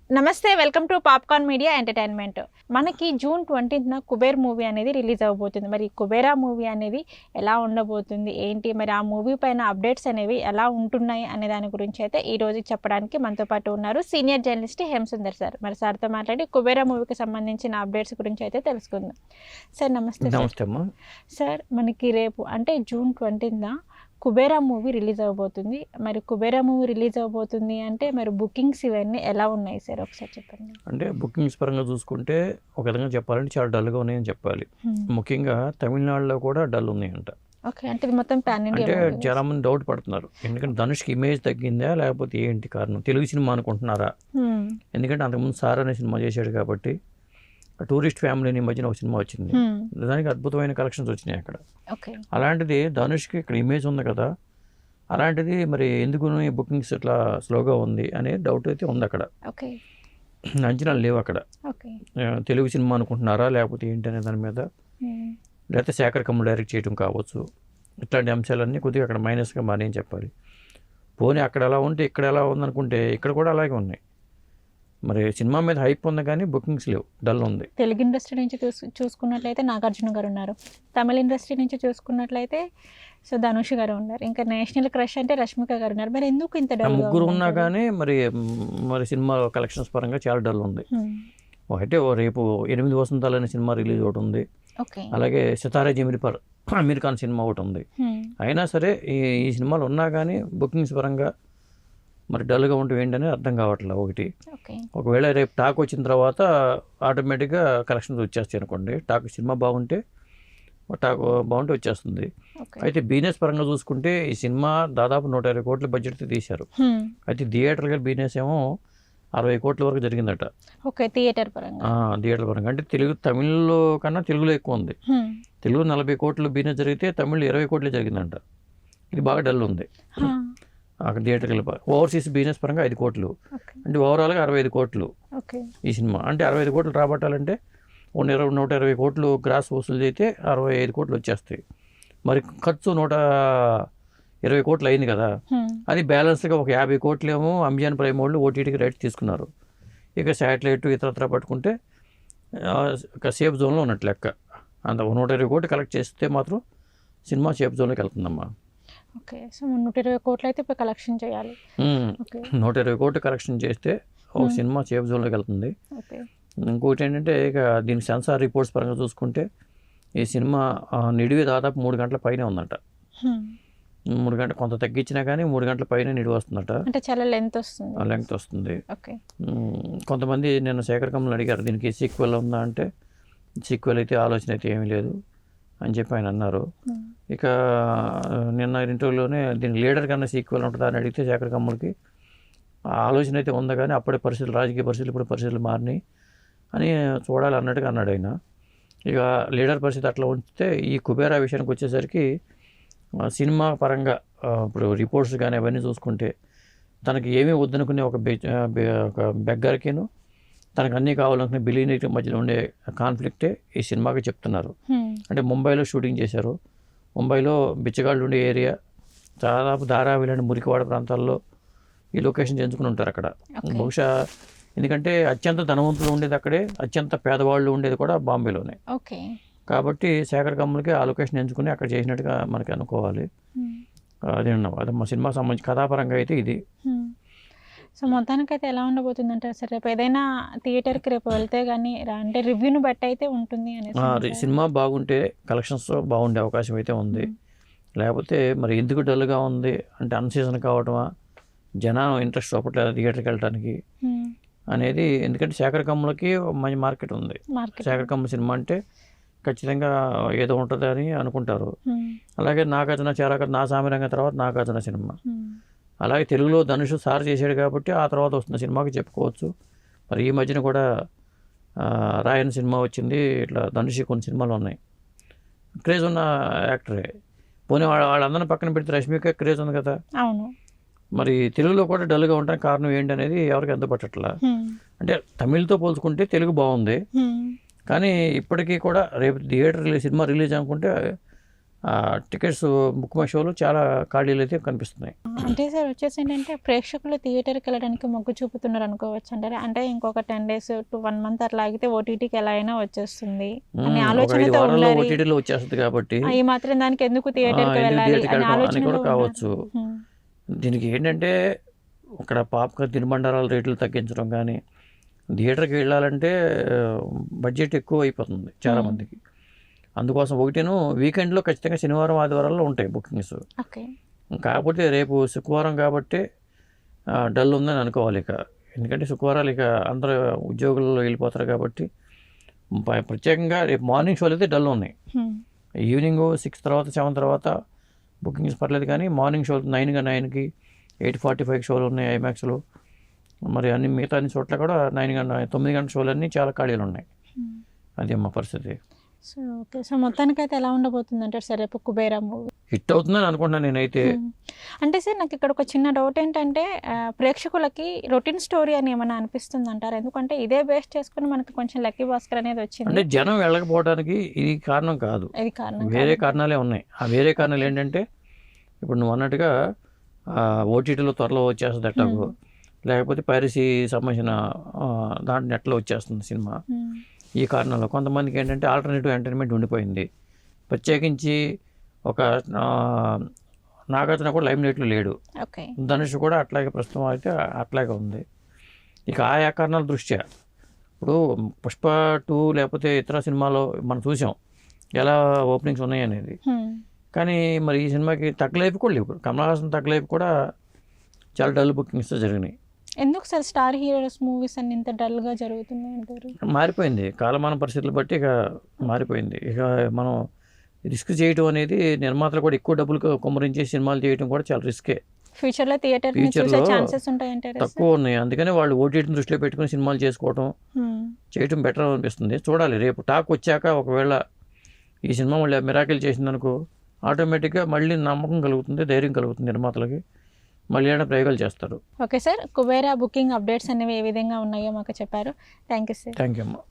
నమస్తే, welcome to popcorn media entertainment. మనకి June 20న Kuber movie అనేది రిలీజ్ అవబోతుంది. మరి కుబేరా మూవీ అనేది ఎలా ఉండబోతుంది ఏంటి, మరి ఆ మూవీ పైన అప్డేట్స్ అనేవి ఎలా ఉంటున్నాయి అనే దాని గురించి అయితే ఈ రోజు చెప్పడానికి మనతో పాటు ఉన్నారు సీనియర్ జర్నలిస్ట్ హేమసుందర్ సార్. మరి సార్తో మాట్లాడి కుబేరా మూవీకి సంబంధించిన అప్డేట్స్ గురించి అయితే తెలుసుకుందాం. సార్ నమస్తే. నమస్తే అమ్మా. సార్ మనకి రేపు అంటే జూన్ 20న కుబేరా మూవీ రిలీజ్ అవబోతుంది. మరి కుబేరా మూవీ రిలీజ్ అవబోతుంది అంటే మరి బుకింగ్స్ ఇవన్నీ ఎలా ఉన్నాయి సార్, ఒకసారి చెప్పండి. అంటే బుకింగ్స్ పరంగా చూసుకుంటే ఒక విధంగా చెప్పాలంటే చాలా డల్గా ఉన్నాయని చెప్పాలి. ముఖ్యంగా తమిళనాడులో కూడా డల్ ఉన్నాయంట. ఓకే, అంటే ఇది మొత్తం పాన్ ఇండియా. అంటే చాలా మంది డౌట్ పడుతున్నారు, ఎందుకంటే ధనుష్కి ఇమేజ్ తగ్గిందా లేకపోతే ఏంటి కారణం, తెలుగు సినిమా అనుకుంటున్నారా? ఎందుకంటే అంతకుముందు సార్ అనే సినిమా చేశాడు కాబట్టి, టూరిస్ట్ ఫ్యామిలీని మధ్యన ఒక సినిమా వచ్చింది, దానికి అద్భుతమైన కలెక్షన్స్ వచ్చినాయి అక్కడ. అలాంటిది ధనుష్కి ఇక్కడ ఇమేజ్ ఉంది కదా, అలాంటిది మరి ఎందుకు బుకింగ్స్ ఇట్లా స్లోగా ఉంది అనే డౌట్ అయితే ఉంది అక్కడ. అంచనాలు లేవు అక్కడ. తెలుగు సినిమా అనుకుంటున్నారా లేకపోతే ఏంటి అనే దాని మీద, లేకపోతే శేఖర్ కమ్ముల్ డైరెక్ట్ చేయడం కావచ్చు, ఇట్లాంటి అంశాలన్నీ కొద్దిగా అక్కడ మైనస్గా మానేని చెప్పాలి. పోనీ అక్కడ ఎలా ఉంటే ఇక్కడ ఎలా ఉందనుకుంటే ఇక్కడ కూడా అలాగే ఉన్నాయి. మరి సినిమా మీద హైప్ ఉంది కానీ బుకింగ్స్ లేవు, డల్ ఉంది. తెలుగు ఇండస్ట్రీ నుంచి చూసుకున్నట్లయితే నాగార్జున గారు ఉన్నారు, తమిళ ఇండస్ట్రీ నుంచి చూసుకున్నట్లయితే సో ధనుష్ గారు ఉన్నారు, ఇంకా నేషనల్ క్రష్ అంటే రష్మిక గారు ఉన్నారు. మరి ఎందుకు ఇంత డల్? ముగ్గురు ఉన్నా కానీ మరి సినిమా కలెక్షన్స్ పరంగా చాలా డల్ ఉంది. ఒకటే రేపు 8 వసంతాలు అనే సినిమా రిలీజ్ ఒకటి ఉంది, అలాగే సితారే జమీన్ పర్ అమీర్ ఖాన్ సినిమా ఒకటి ఉంది. అయినా సరే ఈ సినిమాలు ఉన్నా కానీ బుకింగ్స్ పరంగా మరి డల్గా ఉంటే ఏంటనే అర్థం కావట్లేదు. ఒకవేళ రేపు టాక్ వచ్చిన తర్వాత ఆటోమేటిక్గా కలెక్షన్స్ వచ్చేస్తాయి అనుకోండి. టాక్ సినిమా బాగుంటే టాక్ బాగుంటే వచ్చేస్తుంది. అయితే బిజినెస్ పరంగా చూసుకుంటే ఈ సినిమా దాదాపు 120 కోట్ల బడ్జెట్తో తీశారు. అయితే థియేటర్గా బిజినెస్ ఏమో 60 కోట్ల వరకు జరిగిందట. థియేటర్ పరంగా అంటే తమిళ్లో కన్నా తెలుగులో ఎక్కువ ఉంది. తెలుగు 40 కోట్లు బిజినెస్ జరిగితే తమిళ్ 20 కోట్లే జరిగిందంట. ఇది బాగా డల్ ఉంది అక్కడ థియేటర్కి. ఓవర్సీస్ బిజినెస్ పరంగా 5 కోట్లు, అంటే ఓవరాల్గా 65 కోట్లు ఈ సినిమా. అంటే 65 కోట్లు రాబట్టాలంటే 120 కోట్లు గ్రాస్ వసూలు చేస్తే 65 కోట్లు వచ్చేస్తాయి. మరి ఖర్చు 120 కోట్లు అయింది కదా, అది బ్యాలెన్స్గా ఒక 50 కోట్లు ఏమో అమెజాన్ ప్రైమ్ వాళ్ళు ఓటీటీకి రైట్స్ తీసుకున్నారు. ఇక శాటిలైట్ ఇతరత్ర పట్టుకుంటే సేఫ్ జోన్లో ఉన్నట్లు లెక్క. అంత 120 కోట్లు కలెక్ట్ చేస్తే మాత్రం సినిమా సేఫ్ జోన్లోకి వెళ్తుందమ్మా. ఓకే, సో 120 కోట్లు అయితే ఇప్పుడు కలెక్షన్ చేయాలి. 120 కోట్లు కలెక్షన్ చేస్తే ఒక సినిమా సేఫ్ జోన్లోకి వెళ్తుంది. ఇంకోటి ఏంటంటే ఇక దీని సెన్సార్ రిపోర్ట్స్ పరంగా చూసుకుంటే ఈ సినిమా నిడివి దాదాపు 3 గంటల పైనే ఉందంట. 3 గంటలు కొంత తగ్గించినా కానీ 3 గంటల పైన నిడివి వస్తుందట. అంటే చాలా లెంత్ వస్తుంది. కొంతమంది నిన్న శేఖర్ కమ్ముల్ అడిగారు దీనికి సీక్వెల్ ఉందా అంటే, సీక్వెల్ అయితే ఆలోచన అయితే ఏమీ లేదు అని చెప్పి ఆయన అన్నారు. ఇక నిన్న ఇంటర్వ్యూలోనే దీనికి లీడర్ కన్నా సీక్వెల్ ఉంటుందా అని అడిగితే శేఖర్ కమ్ముల్కి ఆలోచన అయితే ఉందా కానీ అప్పుడే పరిస్థితులు, రాజకీయ పరిస్థితులు ఇప్పుడు పరిస్థితులు మారినాయి అని చూడాలి అన్నట్టుగా అన్నాడు ఆయన. ఇక లీడర్ పరిస్థితి అట్లా ఉంచితే ఈ కుబేరా విషయానికి వచ్చేసరికి సినిమా పరంగా ఇప్పుడు రిపోర్ట్స్ కానీ అవన్నీ చూసుకుంటే తనకి ఏమీ వద్దనుకునే ఒక బెగ్గర్కిను తనకు అన్నీ కావాలనుకునే బిలియనీర్ మధ్యలో ఉండే కాన్ఫ్లిక్టే ఈ సినిమాకి చెప్తున్నారు. అంటే ముంబైలో షూటింగ్ చేశారు. ముంబైలో బిచ్చగాళ్ళు ఉండే ఏరియా, దాదాపు ధారావి లాంటి మురికివాడ ప్రాంతాల్లో ఈ లొకేషన్ ఎంచుకుని ఉంటారు అక్కడ. బహుశా ఎందుకంటే అత్యంత ధనవంతులు ఉండేది అక్కడే, అత్యంత పేదవాళ్ళు ఉండేది కూడా బాంబేలోనే. కాబట్టి శేఖర్ కమ్ముల్కి ఆ లొకేషన్ ఎంచుకుని అక్కడ చేసినట్టుగా మనకి అనుకోవాలి. అదే మా సినిమా సంబంధించి కథాపరంగా అయితే ఇది. సో మొత్తానికైతే ఎలా ఉండబోతుంది అంటారు సార్? రేపు ఏదైనా థియేటర్కి రేపు వెళ్తే కానీ అంటే రివ్యూని బట్టి అయితే ఉంటుంది అని. సినిమా బాగుంటే కలెక్షన్స్ బాగుండే అవకాశం అయితే ఉంది. లేకపోతే మరి ఎందుకు డల్గా ఉంది అంటే అన్సీజన్ కావటమా, జనం ఇంట్రెస్ట్ చూపట్లేదు థియేటర్కి వెళ్ళడానికి అనేది. ఎందుకంటే శేఖర్ కమ్ములకి మంచి మార్కెట్ ఉంది. శేఖర్ కమ్ముల సినిమా అంటే ఖచ్చితంగా ఏదో ఉంటుంది అని అనుకుంటారు. అలాగే నాగార్జున చేరాక నా సామిరంగ తర్వాత నాగార్జున సినిమా, అలాగే తెలుగులో ధనుష్ సార్ చేశాడు కాబట్టి ఆ తర్వాత వస్తున్న సినిమాకి చెప్పుకోవచ్చు. మరి ఈ మధ్యన కూడా రాయన్ సినిమా వచ్చింది. ఇట్లా ధనుష్ కొన్ని సినిమాలు ఉన్నాయి. క్రేజ్ ఉన్న యాక్టరే. పోనీ వాళ్ళందరినీ పక్కన పెడితే రష్మిక క్రేజ్ ఉంది కదా. మరి తెలుగులో కూడా డల్గా ఉండడానికి కారణం ఏంటనేది ఎవరికి అందుపట్టట్లా. అంటే తమిళ్తో పోల్చుకుంటే తెలుగు బాగుంది, కానీ ఇప్పటికీ కూడా రేపు థియేటర్ సినిమా రిలీజ్ అనుకుంటే టికెట్స్ బుక్ మై షోలో చాలా ఖాళీలు అయితే కనిపిస్తున్నాయి. అంటే సార్ వచ్చేసి ఏంటంటే ప్రేక్షకులు థియేటర్కి వెళ్ళడానికి మొగ్గు చూపుతున్నారు అనుకోవచ్చు అంటారు. అంటే ఇంకొక 10 days to 1 month అట్లా ఆగితే ఓటీటీకి ఎలా అయినా వచ్చేస్తుంది అనే ఒక 5 ఆలోచనతో వారాల్లో ఉండాలి. ఓటీటీలో వచ్చేస్తుంది కాబట్టి ఈ మాత్రం దానికి ఎందుకు థియేటర్కి ఎందుకు వెళ్ళాలి థియేటర్కి అనే వెళ్ళడం అని ఆలోచనలో కూడా ఉన్నారు. కావచ్చు. దీనికి ఏంటంటే అక్కడ పాప్కార్న్ తినుబండారాల రేట్లు తగ్గించడం కానీ, థియేటర్కి వెళ్ళాలంటే బడ్జెట్ ఎక్కువ అయిపోతుంది చాలామందికి. అందుకోసం ఒకటేను వీకెండ్లో ఖచ్చితంగా శనివారం ఆదివారాల్లో ఉంటాయి బుకింగ్స్. ఓకే. కాకపోతే రేపు శుక్రవారం కాబట్టి డల్ ఉందని అనుకోవాలి ఇక. ఎందుకంటే శుక్రవారాలు ఇక అందరూ ఉద్యోగుల్లో వెళ్ళిపోతారు కాబట్టి ప్రత్యేకంగా రేపు మార్నింగ్ షోలు అయితే డల్ ఉన్నాయి. ఈవినింగ్ 6 తర్వాత 7 తర్వాత బుకింగ్స్ పర్లేదు, కానీ మార్నింగ్ షోలు 9కి 8:45 షోలు ఉన్నాయి ఐమాక్స్లో. మరి అన్ని మిగతా అన్ని చోట్ల కూడా 9 గంటల షోలు అన్నీ చాలా ఖాళీలు ఉన్నాయి. అది మా పరిస్థితి. So okay. సో మొత్తానికైతే ఎలా ఉండబోతుంది అంటారు సార్ రేపు కుబేరా మూవీ? హిట్ అవుతుందని అనుకుంటున్నాను నేనైతే. అంటే సార్ నాకు ఇక్కడ ఒక చిన్న డౌట్ ఏంటంటే ప్రేక్షకులకి రొటీన్ స్టోరీ అని ఏమైనా అనిపిస్తుంది అంటారు? ఎందుకంటే ఇదే బేస్ చేసుకుని మనకి కొంచెం లక్కీ భాస్కర్ అనేది వచ్చింది. అంటే జనం వెళ్ళకపోవడానికి ఇది కారణం కాదు, ఇది కారణం వేరే కారణాలే ఉన్నాయి. ఆ వేరే కారణాలు ఏంటంటే ఇప్పుడు నువ్వు అన్నట్టుగా ఓటీటీలో త్వరలో వచ్చేస్తుంది ఎట్టకు, లేకపోతే పైరసీ సంబంధించిన దాంట్లో నెట్లో వచ్చేస్తుంది సినిమా. ఈ కారణంలో కొంతమందికి ఏంటంటే ఆల్టర్నేటివ్ ఎంటర్టైన్మెంట్ ఉండిపోయింది. ప్రత్యేకించి ఒక నాగార్జున కూడా లైమ్ లైట్లో లేడు, ఓకే. ధనుష్ కూడా అట్లాగే ప్రస్తుతం అయితే అట్లాగే ఉంది. ఇక ఆయా కారణాల దృష్ట్యా ఇప్పుడు పుష్ప 2 లేకపోతే ఇతర సినిమాలో మనం చూసాం ఎలా ఓపెనింగ్స్ ఉన్నాయి అనేది. కానీ మరి ఈ సినిమాకి తగ్గలేపు కూడా లేవు. కమల్ హాసన్ తగ్గలేపు కూడా చాలా డల్ బుకింగ్స్ జరిగినాయి. ఎందుకు సార్ స్టార్ హీరోస్ మూవీస్ అన్ని ఇంత డల్గా జరుగుతున్నాయి అంటారు? మారిపోయింది కాలమాన పరిస్థితులు బట్టి, ఇక మారిపోయింది. ఇక మనం రిస్క్ చేయడం అనేది నిర్మాతలు కూడా ఎక్కువ డబ్బులు కుమ్మరించి సినిమాలు చేయడం కూడా చాలా రిస్కే. ఫ్యూచర్లో థియేటర్ చూసే ఛాన్సెస్ ఉంటాయంటారు? తక్కువ ఉన్నాయి. అందుకని వాళ్ళు ఓటీటీని దృష్టిలో పెట్టుకుని సినిమాలు చేసుకోవడం చేయటం బెటర్ అనిపిస్తుంది. చూడాలి రేపు టాక్ వచ్చాక ఒకవేళ ఈ సినిమా మళ్ళీ మిరాకిల్ చేసిందనుకో ఆటోమేటిక్గా మళ్ళీ నమ్మకం కలుగుతుంది, ధైర్యం కలుగుతుంది నిర్మాతలకి, మళ్ళీ ఏమైనా ప్రయోగాలు చేస్తారు. Okay sir. Kubera booking updates అనేవి ఏ విధంగా ఉన్నాయో మాకు చెప్పారు. Thank you sir. Thank you అమ్మా.